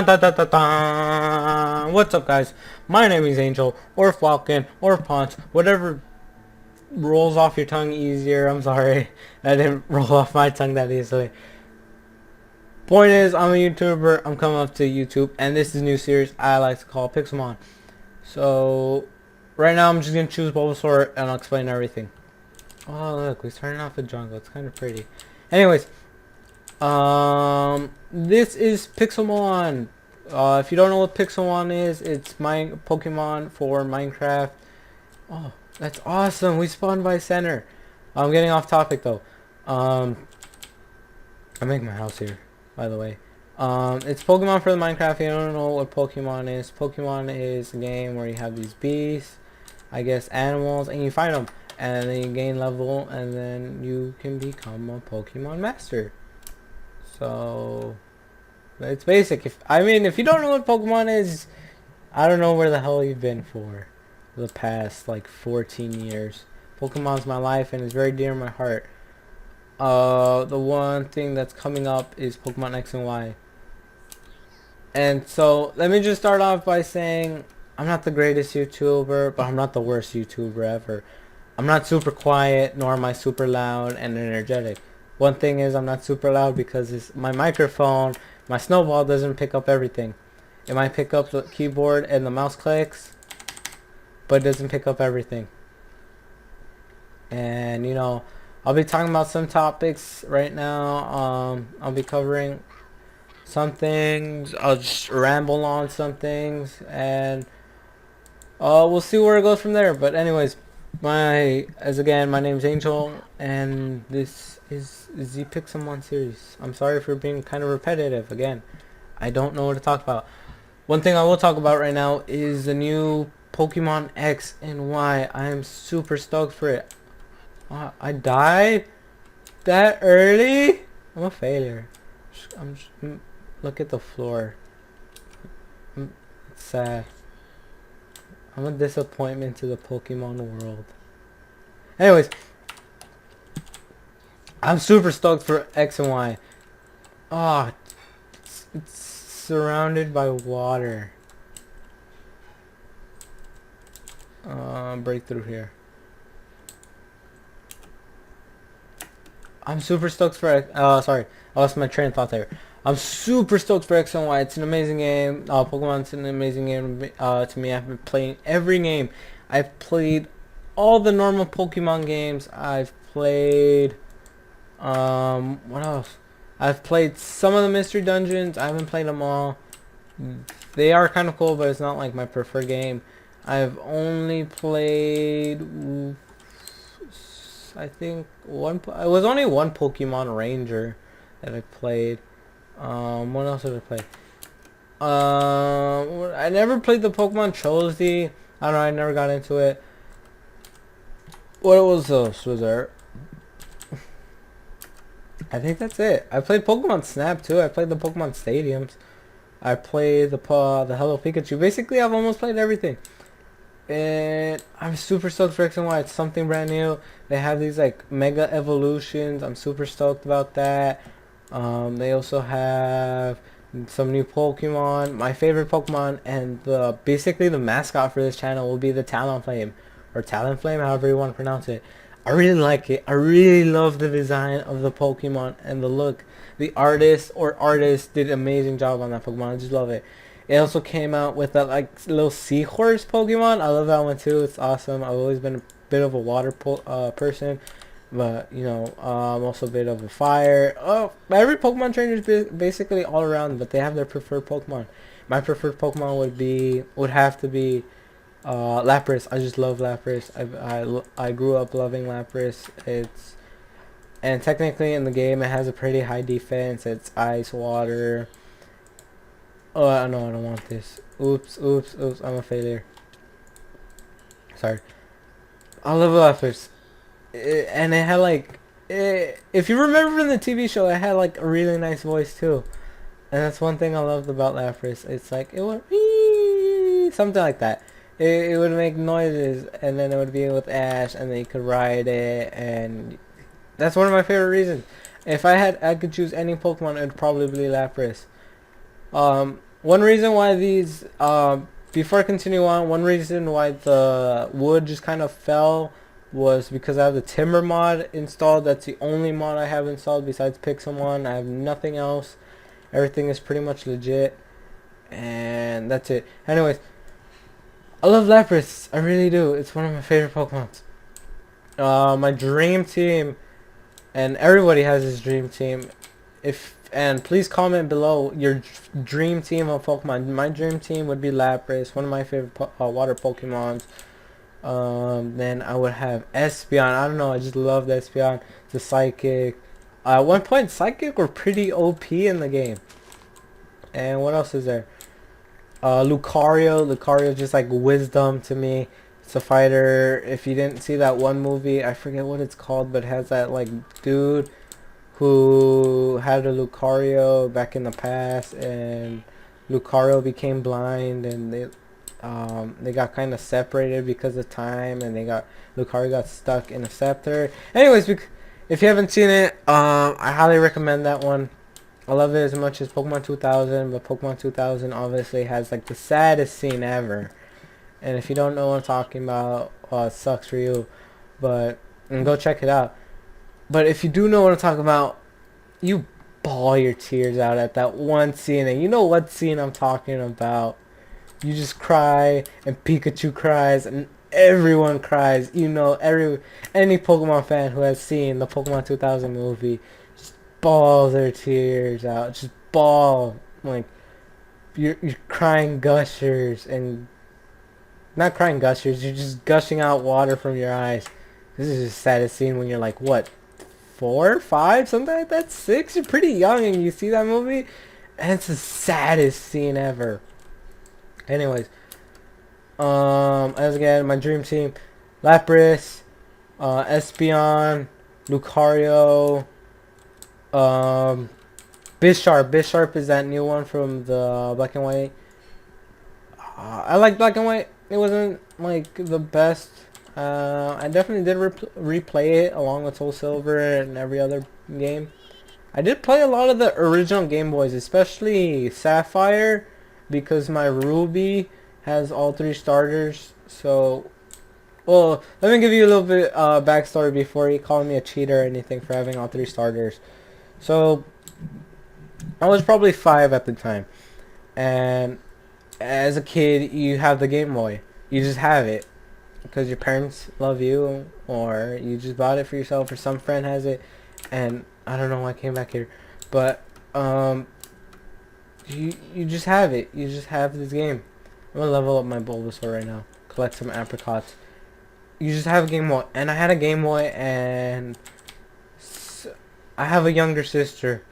Dun, dun, dun, dun, dun. What's up, guys? My name is Angel, or Falcon, or Ponce, whatever rolls off your tongue easier. I'm sorry, that didn't roll off my tongue that easily. Point is, I'm a YouTuber. I'm coming up to YouTube, and this is a new series I like to call Pixelmon. So, right now I'm just gonna choose Bulbasaur, and I'll explain everything. Oh, look, we're starting off a jungle. It's kind of pretty. Anyways, this is Pixelmon. If you don't know what Pixelmon is, it's my Pokemon for Minecraft. Oh, that's awesome. We spawned by center. I'm getting off topic though. I make my house here, by the way. It's Pokemon for the Minecraft. If you don't know what Pokemon is, Pokemon is a game where you have these beasts, I guess animals, and you fight them, and then you gain level, and then you can become a Pokemon master. So it's basic. If you don't know what Pokemon is, I don't know where the hell you've been for the past like 14 years. Pokemon's my life and it's very dear to my heart. The one thing that's coming up is Pokemon X and Y. And so let me just start off by saying I'm not the greatest YouTuber, but I'm not the worst YouTuber ever. I'm not super quiet, nor am I super loud and energetic. One thing is I'm not super loud because my microphone, my snowball doesn't pick up everything. It might pick up the keyboard and the mouse clicks, but it doesn't pick up everything. And you know, I'll be talking about some topics right now. I'll be covering some things. I'll just ramble on some things, and we'll see where it goes from there. But anyways, my name's Angel, and this is the Pixelmon series. I'm sorry for being kind of repetitive again. I don't know what to talk about. One thing I will talk about right now is the new Pokemon X and Y. I am super stoked for it. I died that early? I'm a failure. Look at the floor. It's sad. I'm a disappointment to the Pokemon world. Anyways, I'm super stoked for X and Y. Ah, it's surrounded by water. Break through here. I'm super stoked for sorry, I lost my train of thought there. I'm super stoked for X and Y. It's an amazing game. Pokemon's an amazing game to me. I've been playing every game. I've played all the normal Pokemon games. I've played what else? I've played some of the mystery dungeons. I haven't played them all. They are kind of cool, but it's not like my preferred game. I've only played, I think it was only one Pokemon Ranger that I played. What else did I play? I never played the Pokemon Trilogy. I don't know, I never got into it. What else was there? I think that's it. I played Pokemon Snap too. I played the Pokemon Stadiums. I played the Hello Pikachu. Basically, I've almost played everything. And I'm super stoked for X and Y. It's something brand new. They have these like mega evolutions. I'm super stoked about that. They also have some new Pokemon. My favorite Pokemon and basically the mascot for this channel will be the Talonflame, or Talonflame, however you want to pronounce it. I really like it. I really love the design of the Pokemon and the look. The artist did an amazing job on that Pokemon. I just love it. It also came out with that like little seahorse Pokemon. I love that one too. It's awesome. I've always been a bit of a water person, but you know, I'm also a bit of a fire. Oh, every Pokemon trainer is basically all around, but they have their preferred Pokemon. My preferred Pokemon would have to be Lapras. I just love Lapras. I grew up loving Lapras. And technically in the game it has a pretty high defense. It's ice, water. Oh no, I don't want this. Oops, I'm a failure. Sorry. I love Lapras. And it had like, if you remember from the TV show, it had like a really nice voice too. And that's one thing I loved about Lapras. It's like, it would be something like that. It would make noises, and then it would be with Ash, and then you could ride it, and that's one of my favorite reasons. If I could choose any Pokemon, it would probably be Lapras. One reason why these, before I continue on, one reason why the wood just kind of fell was because I have the timber mod installed. That's the only mod I have installed besides Pixelmon. I have nothing else. Everything is pretty much legit. And that's it. Anyways, I love Lapras. I really do. It's one of my favorite Pokemons. My dream team, and everybody has his dream team. And please comment below your dream team of Pokemon. My dream team would be Lapras, one of my favorite water Pokemons. Then I would have Espeon. I don't know, I just loved Espeon. The Psychic. At one point, Psychic were pretty OP in the game. And what else is there? Lucario. Lucario just like wisdom to me. It's a fighter. If you didn't see that one movie, I forget what it's called, but it has that like dude who had a Lucario back in the past, and Lucario became blind, and they got kind of separated because of time, and Lucario got stuck in a scepter. Anyways, if you haven't seen it, I highly recommend that one. I love it as much as Pokemon 2000, but Pokemon 2000 obviously has like the saddest scene ever. And if you don't know what I'm talking about, well, it sucks for you, but go check it out. But if you do know what I'm talking about, you bawl your tears out at that one scene, and you know what scene I'm talking about. You just cry, and Pikachu cries, and everyone cries. You know, any Pokemon fan who has seen the Pokemon 2000 movie just bawl their tears out. Just bawl. Like, you're crying gushers, and not crying gushers, you're just gushing out water from your eyes. This is the saddest scene when you're like, what, 4, 5, something like that, 6? You're pretty young and you see that movie, and it's the saddest scene ever. Anyways, as again, my dream team: Lapras, Espeon, Lucario, Bisharp. Bisharp is that new one from the Black and White. I like Black and White. It wasn't like the best. I definitely did replay it along with Soul Silver and every other game. I did play a lot of the original Game Boys, especially Sapphire, because my Ruby has all 3 starters. So, well, let me give you a little bit backstory before you call me a cheater or anything for having all 3 starters. So, I was probably 5 at the time, and as a kid, you have the Game Boy. You just have it because your parents love you, or you just bought it for yourself, or some friend has it, and I don't know why I came back here, but you just have it. You just have this game. I'm gonna level up my Bulbasaur right now. Collect some apricots. You just have a Game Boy, and I had a Game Boy, and I have a younger sister.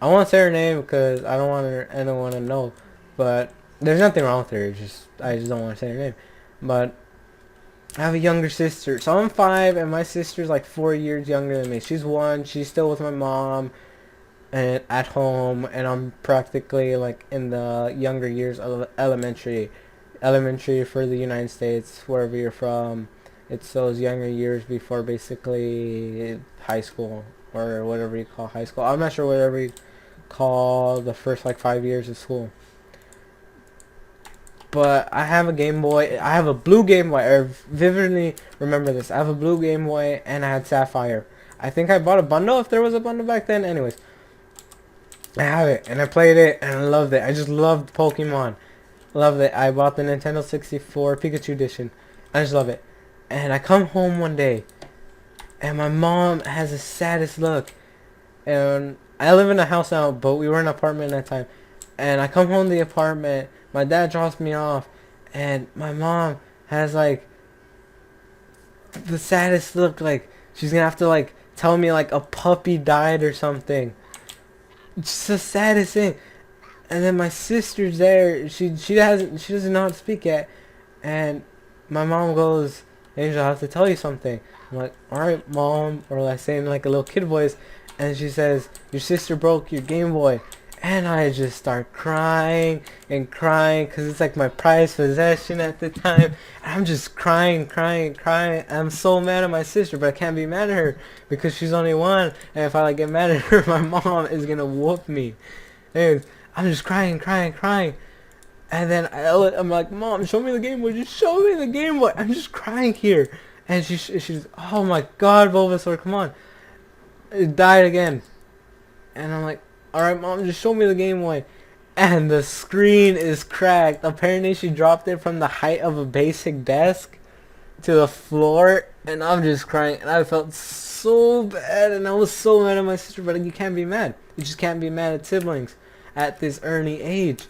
I won't say her name because I don't want anyone to know, but there's nothing wrong with her. I just don't want to say her name. But I have a younger sister, so I'm 5, and my sister's like 4 years younger than me. She's 1. She's still with my mom and at home, and I'm practically like in the younger years of elementary. Elementary for the United States, wherever you're from, it's those younger years before basically high school, or whatever you call high school. I'm not sure whatever you call the first like 5 years of school. But I have a Game Boy. I have a blue Game Boy. I vividly remember this. I have a blue Game Boy, and I had Sapphire. I think I bought a bundle, if there was a bundle back then. Anyways, I have it, and I played it, and I loved it. I just loved Pokemon. Loved it. I bought the Nintendo 64 Pikachu edition. I just love it. And I come home one day, and my mom has the saddest look. And I live in a house now, but we were in an apartment at that time. And I come home to the apartment. My dad drops me off, and my mom has like the saddest look. Like she's gonna have to like tell me like a puppy died or something. It's the saddest thing. And then my sister's there. She doesn't know how to speak yet. And my mom goes, "Angel, I have to tell you something." I'm like, "All right, mom," or like saying like a little kid voice. And she says, "Your sister broke your Game Boy." And I just start crying and crying because it's like my prized possession at the time. I'm just crying. I'm so mad at my sister, but I can't be mad at her because she's only 1. And if I like get mad at her, my mom is gonna whoop me. Anyways, I'm just crying, crying, crying. And then I'm like, Mom, show me the Game Boy. Just show me the Game Boy. I'm just crying here. And she's, oh my God, Bulbasaur, come on. It died again. And I'm like, alright, Mom, just show me the Game Boy. And the screen is cracked. Apparently she dropped it from the height of a basic desk to the floor. And I'm just crying. And I felt so bad. And I was so mad at my sister. But you can't be mad. You just can't be mad at siblings at this early age.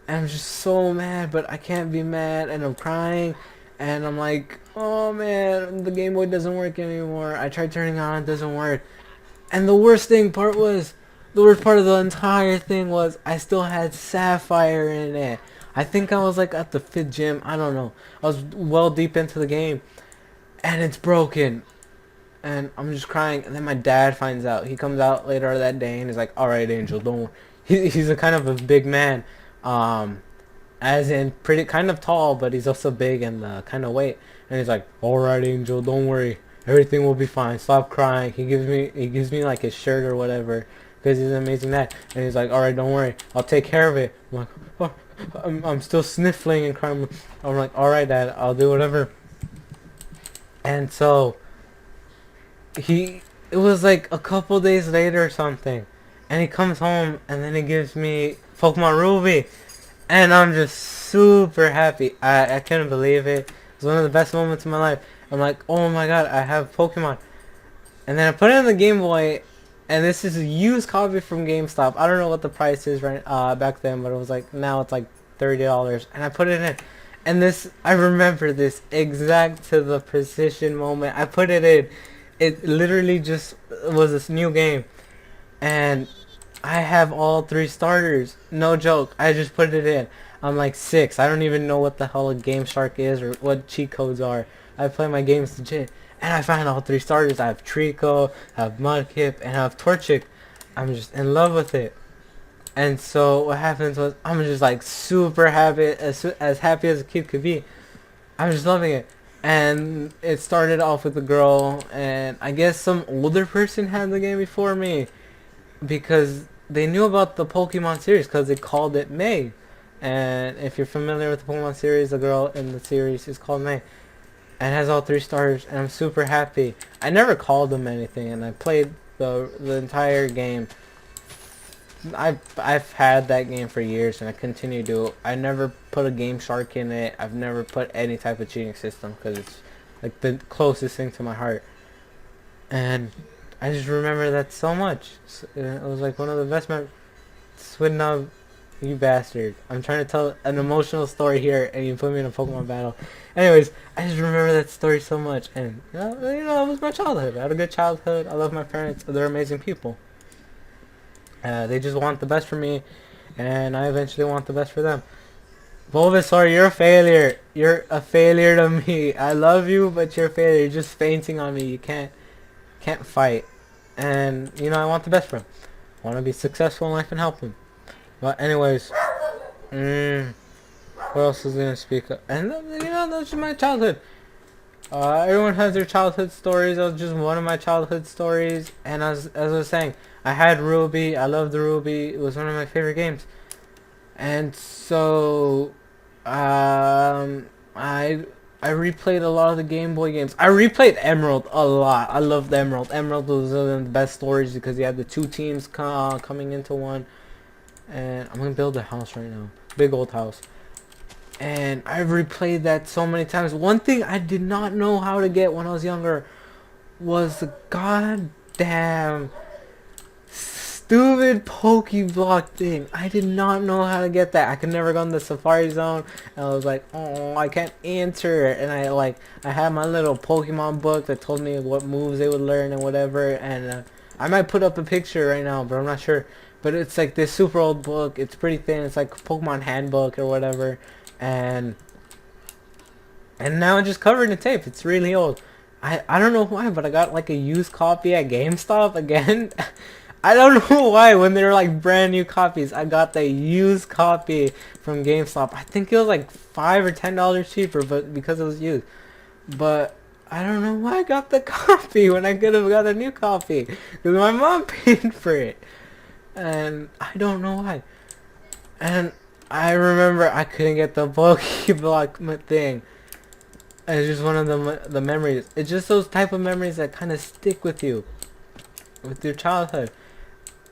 And I'm just so mad. But I can't be mad. And I'm crying. And I'm like, oh man, the Game Boy doesn't work anymore. I tried turning on, it doesn't work. And the worst part of the entire thing was I still had Sapphire in it. I think I was like at the 5th gym. I don't know. I was well deep into the game. And it's broken. And I'm just crying. And then my dad finds out. He comes out later that day and he's like, alright, Angel, don't worry. He's a kind of a big man. As in pretty kind of tall, but he's also big and kind of weight. And he's like, alright, Angel, don't worry. Everything will be fine. Stop crying. He gives me like his shirt or whatever. Because he's an amazing dad. And he's like, alright, don't worry. I'll take care of it. I'm like, oh, I'm still sniffling and crying. I'm like, alright, Dad. I'll do whatever. And so, it was like a couple days later or something. And he comes home and then he gives me Pokemon Ruby. And I'm just super happy. I couldn't believe it. It was one of the best moments of my life. I'm like, oh my God, I have Pokemon. And then I put it in the Game Boy. And this is a used copy from GameStop. I don't know what the price is right back then, but it was like, now it's like $30. And I put it in. And this, I remember this exact to the precision moment. I put it in. It literally just was this new game. And I have all 3 starters. No joke. I just put it in. I'm like 6. I don't even know what the hell a Game Shark is or what cheat codes are. I play my games legit. And I find all 3 starters. I have Trico, I have Mudkip, and I have Torchic. I'm just in love with it. And so what happens was I'm just like super happy, as happy as a kid could be. I'm just loving it. And it started off with a girl, and I guess some older person had the game before me. Because they knew about the Pokemon series, because they called it May. And if you're familiar with the Pokemon series, the girl in the series is called May. And has all 3 stars, and I'm super happy. I never called them anything, and I played the entire game. I've had that game for years, and I continue to. I never put a Game Shark in it. I've never put any type of cheating system, because it's like the closest thing to my heart. And I just remember that so much. It was like one of the best memories. Swidnub, you bastard. I'm trying to tell an emotional story here, and you put me in a Pokemon battle. Anyways, I just remember that story so much, and you know, it was my childhood. I had a good childhood. I love my parents. They're amazing people. They just want the best for me, and I eventually want the best for them. Bulbasaur, you're a failure. You're a failure to me. I love you, but you're a failure. You're just fainting on me. You can't fight. And you know, I want the best for him. I want to be successful in life and help him. But anyways, what else is gonna speak up? And you know, that's just my childhood. Everyone has their childhood stories. That was just one of my childhood stories. And as I was saying, I had Ruby. I loved Ruby. It was one of my favorite games. And so, I replayed a lot of the Game Boy games. I replayed Emerald a lot. I loved Emerald. Emerald was one of the best stories because you had the 2 teams coming into one. And I'm gonna build a house right now. Big old house. And I've replayed that so many times. One thing I did not know how to get when I was younger was the goddamn stupid Pokeblock thing. I did not know how to get that. I could never go in the Safari Zone. And I was like, oh, I can't enter it. And I had my little Pokemon book that told me what moves they would learn and whatever. And I might put up a picture right now, but I'm not sure. But it's like this super old book. It's pretty thin. It's like Pokemon Handbook or whatever. And now it's just covered in tape. It's really old. I don't know why, but I got like a used copy at GameStop again. I don't know why. When they were like brand new copies, I got the used copy from GameStop. I think it was like $5 or $10 cheaper, but because it was used. But I don't know why I got the copy when I could have got a new copy, because my mom paid for it. And I don't know why. And I remember I couldn't get the Pokeblock thing. And it's just one of the memories. It's just those type of memories that kind of stick with you, with your childhood.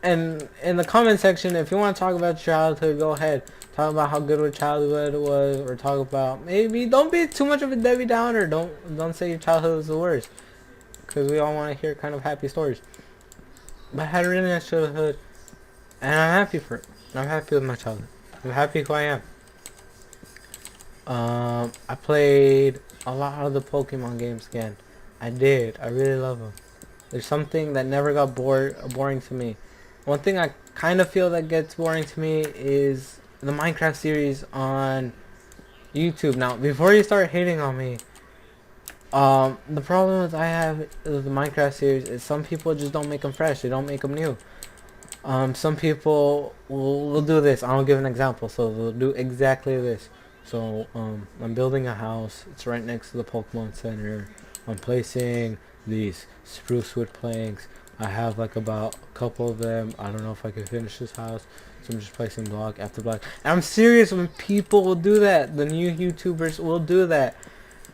And in the comment section, if you want to talk about your childhood, go ahead. Talk about how good your childhood was, or talk about, maybe don't be too much of a Debbie Downer. Don't say your childhood was the worst, because we all want to hear kind of happy stories. But I had a really nice childhood, and I'm happy for it. I'm happy with my childhood. I'm happy who I am. I played a lot of the Pokemon games again. I did. I really love them. There's something that never got boring to me. One thing I kind of feel that gets boring to me is the Minecraft series on YouTube. Now, before you start hating on me, the problem is I have with the Minecraft series is some people just don't make them fresh. They don't make them new. Some people will do this. I'll give an example. So they'll do exactly this. So I'm building a house. It's right next to the Pokemon Center. I'm placing these spruce wood planks. I have like about a couple of them. I don't know if I can finish this house, so I'm just placing block after block. And I'm serious when people will do that. The new YouTubers will do that.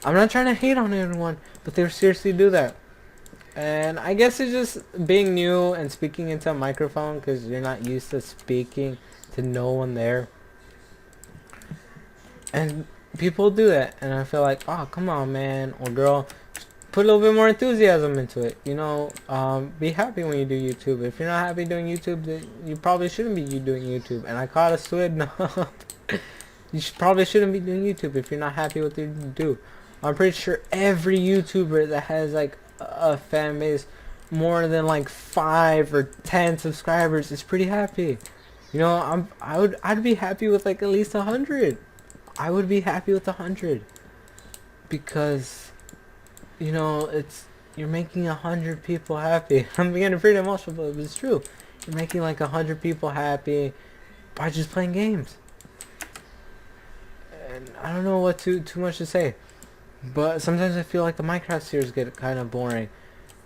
I'm not trying to hate on anyone, but they seriously do that. And I guess it's just being new and speaking into a microphone because you're not used to speaking to no one there. And people do that, and I feel like, oh, come on, man or girl, put a little bit more enthusiasm into it. You know, be happy when you do YouTube. If you're not happy doing YouTube, then you probably shouldn't be doing YouTube. And I caught a swid. You probably shouldn't be doing YouTube if you're not happy with what you do. I'm pretty sure every YouTuber that has like a fan base more than like 5 or 10 subscribers is pretty happy. You know, I'd be happy with like at least 100. I would be happy with 100 because, you know, you're making 100 people happy. I'm getting pretty emotional, but it's true. You're making like 100 people happy by just playing games. And I don't know what too much to say, but sometimes I feel like the Minecraft series get kind of boring.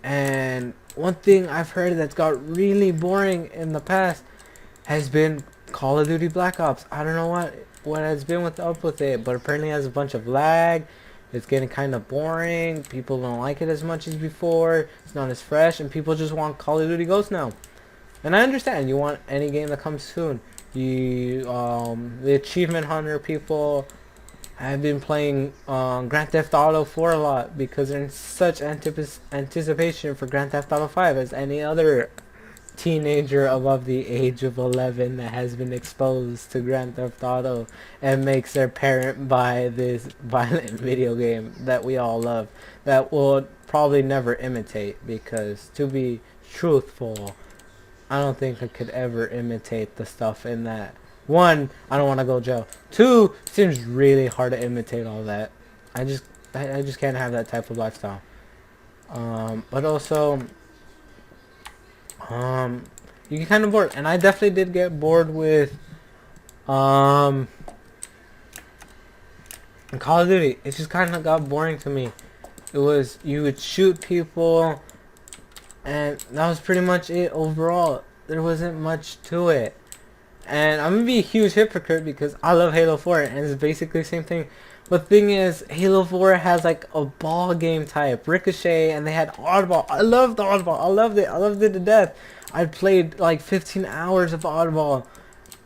And one thing I've heard that's got really boring in the past has been Call of Duty Black Ops. I don't know what has been up with it, but apparently it has a bunch of lag. It's getting kind of boring. People don't like it as much as before. It's not as fresh, and people just want Call of Duty Ghosts now. And I understand you want any game that comes soon. The achievement hunter people have been playing Grand Theft Auto 4 a lot because they're in such anticipation for Grand Theft Auto 5 as any other teenager above the age of 11 that has been exposed to Grand Theft Auto and makes their parent buy this violent video game that we all love, that will probably never imitate, because to be truthful, I don't think I could ever imitate the stuff in that. One, I don't want to go to jail. Two, it seems really hard to imitate all that. I just can't have that type of lifestyle. But also, you get kind of bored, and I definitely did get bored with Call of Duty. It just kind of got boring to me. It was, you would shoot people, and that was pretty much it overall. There wasn't much to it. And I'm gonna be a huge hypocrite because I love Halo 4, and it's basically the same thing. But the thing is, Halo 4 has like a ball game type, Ricochet, and they had Oddball. I loved Oddball. I loved it. I loved it to death. I played like 15 hours of Oddball,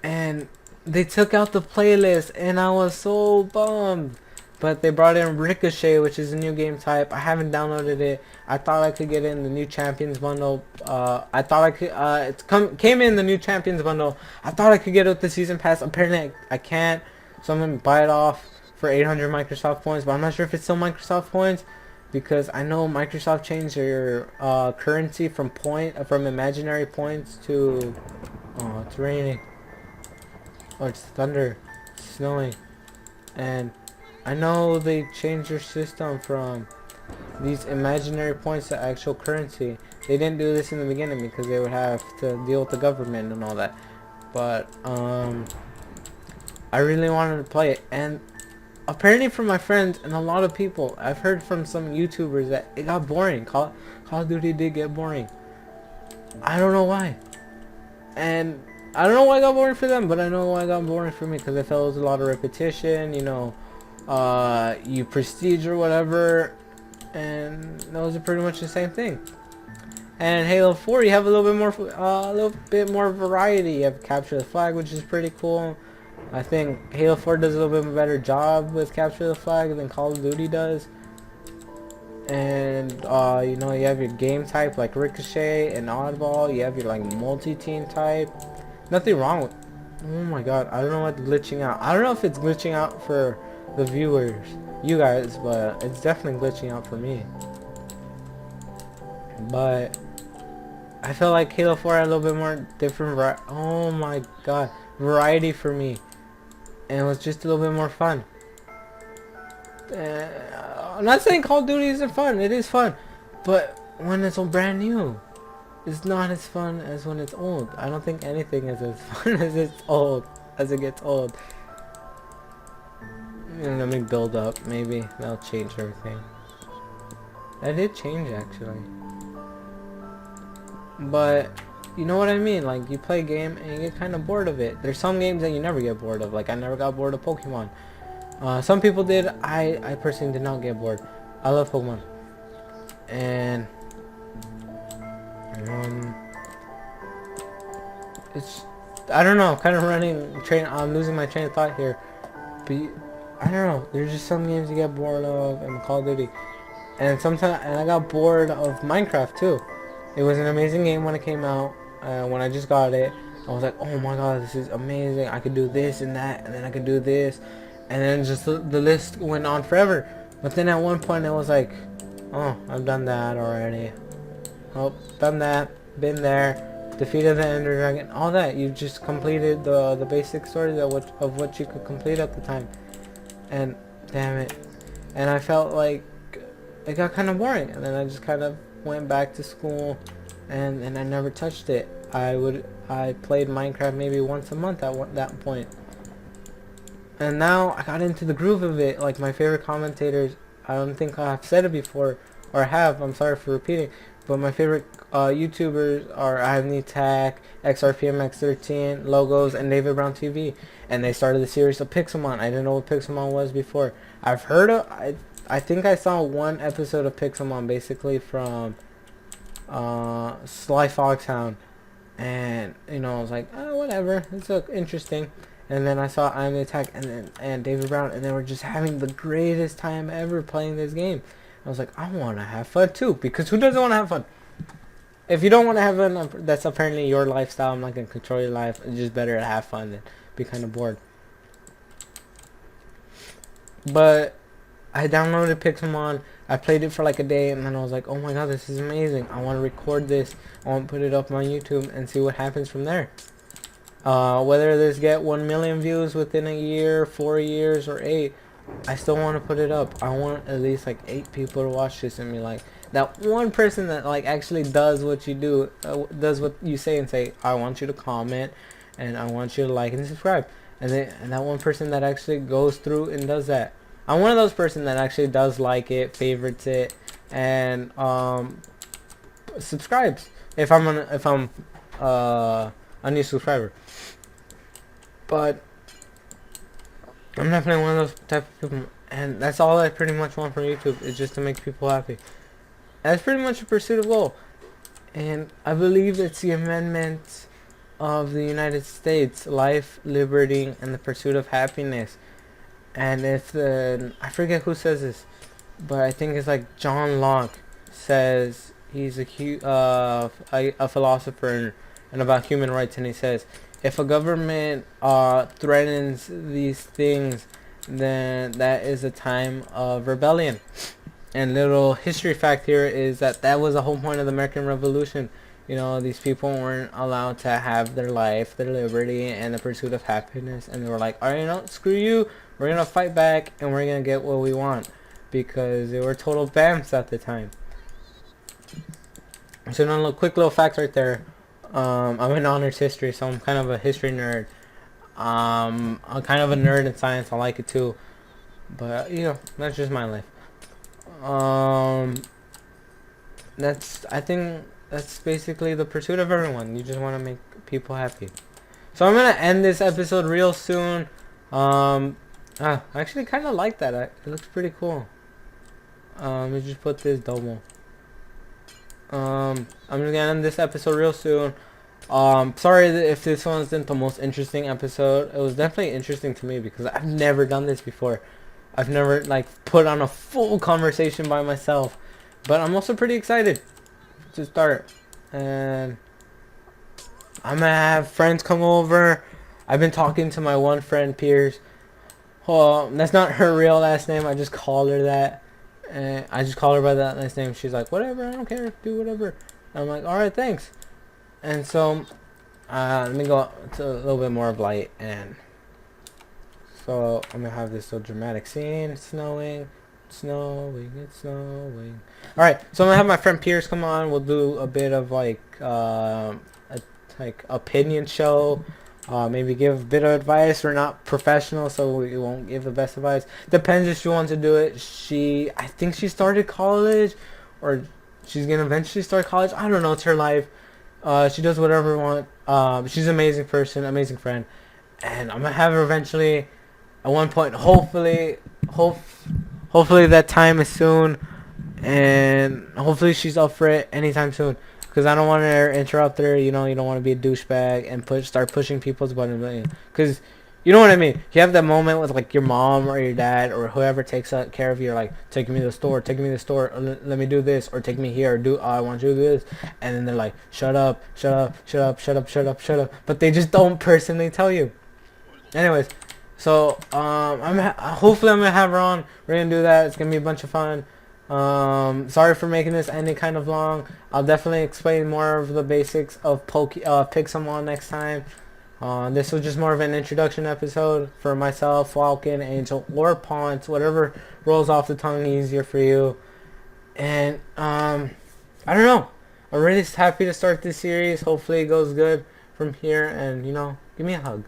and they took out the playlist, and I was so bummed. But they brought in Ricochet, which is a new game type. I haven't downloaded it. I thought I could get in the new Champions bundle. I thought I could. Came in the new Champions bundle. I thought I could get it with the season pass. Apparently, I can't. So I'm gonna buy it off for 800 Microsoft points. But I'm not sure if it's still Microsoft points, because I know Microsoft changed their currency from imaginary points to. Oh, it's raining. Oh, it's thunder. It's snowing, and I know they changed their system from these imaginary points to actual currency. They didn't do this in the beginning because they would have to deal with the government and all that. But I really wanted to play it, and apparently from my friends and a lot of people, I've heard from some YouTubers that it got boring. Call of Duty did get boring. I don't know why. And I don't know why I got boring for them, but I know why I got boring for me, because I felt it was a lot of repetition, you know, you prestige or whatever, and those are pretty much the same thing. And Halo 4, you have a little bit more variety. You have Capture the Flag, which is pretty cool. I think Halo 4 does a little bit better job with Capture the Flag than Call of Duty does. And you know, you have your game type like Ricochet and Oddball. You have your like multi-team type. Nothing wrong with. Oh my god, I don't know what's glitching out. I don't know if it's glitching out for the viewers, you guys, but it's definitely glitching out for me. But I feel like Halo 4 had a little bit more different oh my god, variety for me. And it was just a little bit more fun. I'm not saying Call of Duty isn't fun, it is fun. But when it's all brand new, it's not as fun as when it's old. I don't think anything is as fun as it's old, as it gets old. Let me build up, maybe that'll change everything. That did change actually. But you know what I mean, like you play a game and you get kind of bored of it. There's some games that you never get bored of, like I never got bored of Pokemon. Some people did. I personally did not get bored. I love Pokemon. And it's, I don't know, kind of I'm losing my train of thought here. But I don't know, there's just some games you get bored of in Call of Duty. And sometimes, and I got bored of Minecraft too. It was an amazing game when it came out. When I just got it, I was like, oh my god, this is amazing. I could do this and that, and then I could do this. And then just the list went on forever. But then at one point it was like, oh, I've done that already. Oh, done that. Been there. Defeated the Ender Dragon. All that. You just completed the basic story of what you could complete at the time. And damn it. And I felt like it got kind of boring. And then I just kind of went back to school, and I never touched it. I played Minecraft maybe once a month at that point. And now I got into the groove of it. Like my favorite commentators, I don't think I've said it before, or I have, I'm sorry for repeating, but my favorite YouTubers are Ivney XRPMX13, Logos, and David Brown TV. And they started the series of Pixelmon. I didn't know what Pixelmon was before. I've heard of, I think I saw one episode of Pixelmon basically from Sly Foxhound. And, you know, I was like, oh, whatever, it's interesting. And then I saw I'm the Attack and David Brown, and they were just having the greatest time ever playing this game. I was like, I want to have fun too, because who doesn't want to have fun? If you don't want to have fun, that's apparently your lifestyle. I'm not going to control your life. It's just better to have fun than be kind of bored. But I downloaded Pixelmon. I played it for like a day, and then I was like, oh my god, this is amazing. I want to record this. I want to put it up on YouTube and see what happens from there. Whether this get 1 million views within a year, 4 years, or 8, I still want to put it up. I want at least like 8 people to watch this and be like, that one person that like actually does what you do, does what you say, and say, I want you to comment, and I want you to like and subscribe. And that one person that actually goes through and does that. I'm one of those person that actually does like it, favorites it, and subscribes if I'm a new subscriber. But I'm definitely one of those type of people, and that's all I pretty much want from YouTube, is just to make people happy. That's pretty much a pursuit of goal. And I believe it's the amendment of the United States: life, liberty, and the pursuit of happiness. And if I forget who says this, but I think it's like John Locke says, he's a philosopher and about human rights, and he says, if a government threatens these things, then that is a time of rebellion. And little history fact here is that was the whole point of the American Revolution. You know, these people weren't allowed to have their life, their liberty, and the pursuit of happiness. And they were like, alright, no, screw you. We're going to fight back, and we're going to get what we want. Because they were total BAMs at the time. So, a quick little fact right there. I'm in honors history, so I'm kind of a history nerd. I'm kind of a nerd in science. I like it too. But, you know, that's just my life. I think that's basically the pursuit of everyone. You just want to make people happy. So I'm gonna end this episode real soon. I actually kind of like that. It looks pretty cool. Let me just put this double. I'm gonna end this episode real soon. Sorry if this one isn't the most interesting episode. It was definitely interesting to me because I've never done this before. I've never like put on a full conversation by myself. But I'm also pretty excited to start. And I'm gonna have friends come over. I've been talking to my one friend, Pierce. That's not her real last name. I just call her that. And I just call her by that last name. She's like, whatever, I don't care. Do whatever. And I'm like, alright, thanks. And so, let me go to a little bit more of light. And so, I'm going to have this so dramatic scene. It's snowing. It's snowing. It's snowing. Alright, so I'm going to have my friend Pierce come on. We'll do a bit of like, a opinion show. Maybe give a bit of advice. We're not professional, so we won't give the best advice. Depends if she wants to do it. I think she started college, or she's gonna eventually start college. I don't know. It's her life. She does whatever she wants. She's an amazing person, amazing friend, and I'm gonna have her eventually. At one point, hopefully that time is soon, and hopefully she's up for it anytime soon. Because I don't want to interrupt her, you know, you don't want to be a douchebag and start pushing people's buttons. Because, you know what I mean? You have that moment with, like, your mom or your dad or whoever takes care of you, like, take me to the store, or let me do this, or take me here, or I want you to do this. And then they're like, shut up. But they just don't personally tell you. Anyways, so, hopefully I'm going to have her on. We're going to do that. It's going to be a bunch of fun. Sorry for making this ending kind of long. I'll definitely explain more of the basics of Pixelmon next time. This was just more of an introduction episode for myself, Falcon, Angel, or Ponce, whatever rolls off the tongue easier for you. And I don't know. I'm really happy to start this series. Hopefully it goes good from here. And you know, give me a hug.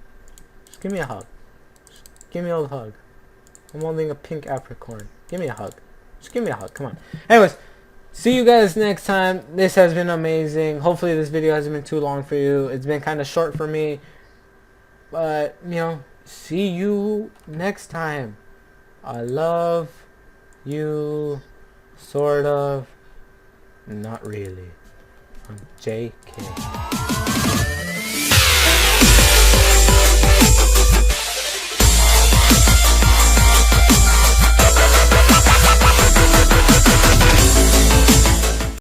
Just give me a hug. Just give me a little hug. I'm holding a pink apricorn. Give me a hug. Just give me a hug. Come on. Anyways, see you guys next time. This has been amazing. Hopefully this video hasn't been too long for you. It's been kind of short for me. But, you know, see you next time. I love you. Sort of. Not really. I'm JK.